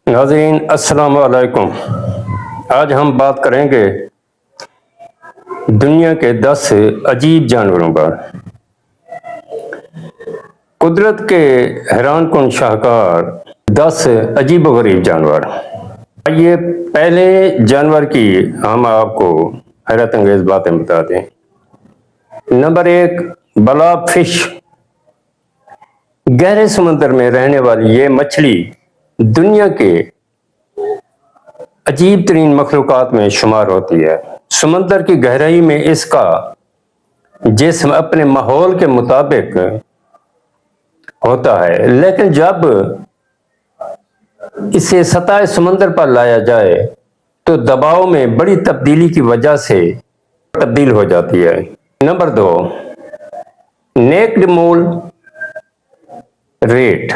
ناظرین السلام علیکم۔ آج ہم بات کریں گے دنیا کے 10 عجیب جانوروں پر۔ قدرت کے حیران کن شاہکار 10 عجیب و غریب جانور۔ آئیے پہلے جانور کی ہم آپ کو حیرت انگیز باتیں بتاتے ہیں۔ Number 1، بلاب fish. گہرے سمندر میں رہنے والی یہ مچھلی دنیا کے عجیب ترین مخلوقات میں شمار ہوتی ہے۔ سمندر کی گہرائی میں اس کا جسم اپنے ماحول کے مطابق ہوتا ہے، لیکن جب اسے سطح سمندر پر لایا جائے تو دباؤ میں بڑی تبدیلی کی وجہ سے تبدیل ہو جاتی ہے۔ نمبر 2، نیکڈ مول ریٹ۔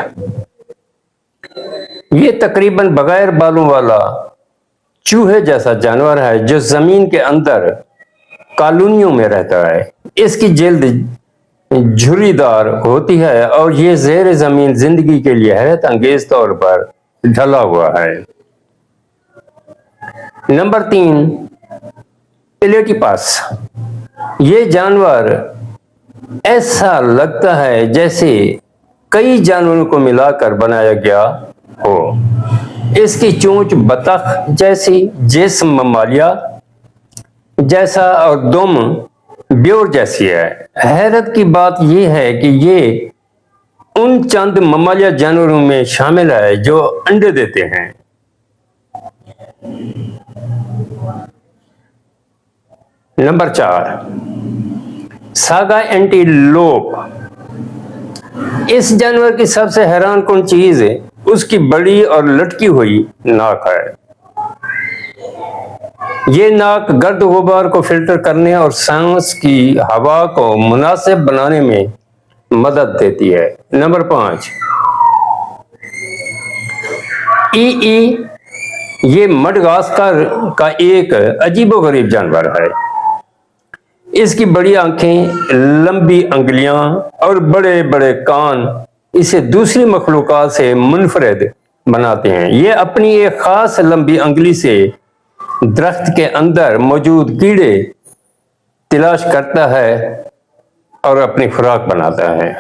یہ تقریباً بغیر بالوں والا چوہے جیسا جانور ہے جو زمین کے اندر کالونیوں میں رہتا ہے۔ اس کی جلد جھری دار ہوتی ہے اور یہ زیر زمین زندگی کے لیے حیرت انگیز طور پر ڈھلا ہوا ہے۔ نمبر 3، پلیٹیپس۔ یہ جانور ایسا لگتا ہے جیسے کئی جانوروں کو ملا کر بنایا گیا ہو۔ اس کی چونچ بطخ جیسی، جسم ممالیہ جیسا اور دم بیور جیسی ہے۔ حیرت کی بات یہ ہے کہ یہ ان چند ممالیہ جانوروں میں شامل ہے جو انڈے دیتے ہیں۔ Number 4، saga اینٹیلوپ۔ اس جانور کی سب سے حیران کن چیز اس کی بڑی اور لٹکی ہوئی ناک ہے۔ یہ ناک گرد و غبار کو فلٹر کرنے اور سانس کی ہوا کو مناسب بنانے میں مدد دیتی ہے۔ نمبر 5، یہ مڈغاسکر کا ایک عجیب و غریب جانور ہے۔ اس کی بڑی آنکھیں، لمبی انگلیاں اور بڑے بڑے کان اسے دوسری مخلوقات سے منفرد بناتے ہیں۔ یہ اپنی ایک خاص لمبی انگلی سے درخت کے اندر موجود کیڑے تلاش کرتا ہے اور اپنی خوراک بناتا ہے۔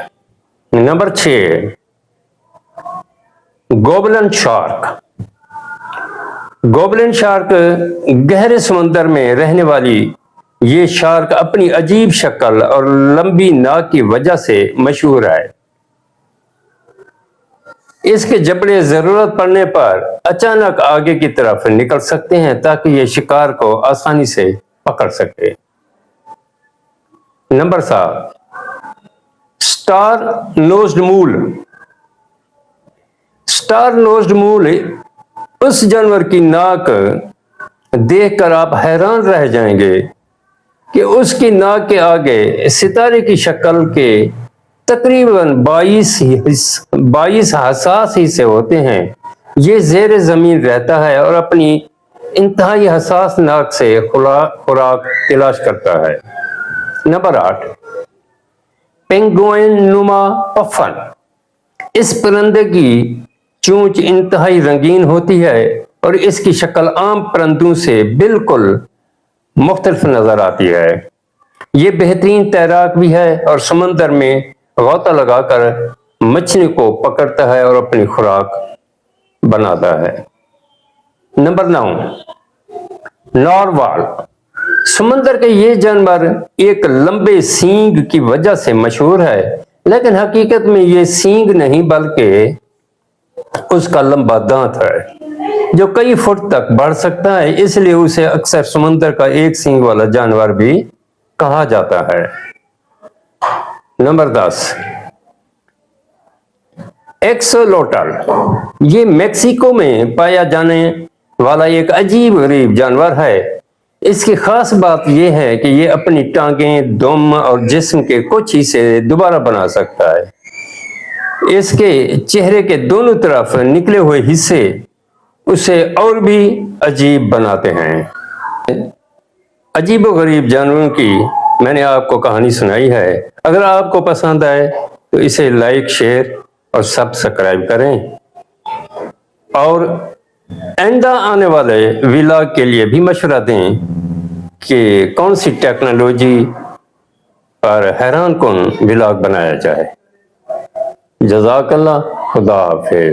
Number 6، goblin shark. Goblin shark گہرے سمندر میں رہنے والی یہ شارک اپنی عجیب شکل اور لمبی ناک کی وجہ سے مشہور ہے۔ اس کے جبڑے ضرورت پڑنے پر اچانک آگے کی طرف نکل سکتے ہیں تاکہ یہ شکار کو آسانی سے پکڑ سکے۔ نمبر 7، سٹار نوزڈ مول۔ سٹار نوزڈ مول اس جانور کی ناک دیکھ کر آپ حیران رہ جائیں گے کہ اس کی ناک کے آگے ستارے کی شکل کے تقریباً 22 حساس حصے ہوتے ہیں۔ یہ زیر زمین رہتا ہے اور اپنی انتہائی حساس ناک سے خوراک تلاش کرتا ہے۔ نمبر 8، پینگوئن نما پفن۔ اس پرندے کی چونچ انتہائی رنگین ہوتی ہے اور اس کی شکل عام پرندوں سے بالکل مختلف نظر آتی ہے۔ یہ بہترین تیراک بھی ہے اور سمندر میں غوطہ لگا کر مچھلی کو پکڑتا ہے اور اپنی خوراک بناتا ہے۔ نمبر 9، ناروال۔ سمندر کے یہ جانور ایک لمبے سینگ کی وجہ سے مشہور ہے، لیکن حقیقت میں یہ سینگ نہیں بلکہ اس کا لمبا دانت ہے جو کئی فٹ تک بڑھ سکتا ہے، اس لیے اسے اکثر سمندر کا ایک سینگ والا جانور بھی کہا جاتا ہے۔ نمبر 10، ایکسولوٹل۔ یہ میکسیکو میں پایا جانے والا ایک عجیب غریب جانور ہے۔ اس کی خاص بات یہ ہے کہ یہ اپنی ٹانگیں، دم اور جسم کے کچھ حصے دوبارہ بنا سکتا ہے۔ اس کے چہرے کے دونوں طرف نکلے ہوئے حصے اسے اور بھی عجیب بناتے ہیں۔ عجیب و غریب جانوروں کی میں نے آپ کو کہانی سنائی ہے۔ اگر آپ کو پسند آئے تو اسے لائک، شیئر اور سبسکرائب کریں اور آئندہ آنے والے ولاگ کے لیے بھی مشورہ دیں کہ کون سی ٹیکنالوجی اور حیران کن ولاگ بنایا جائے۔ جزاک اللہ، خدا حافظ۔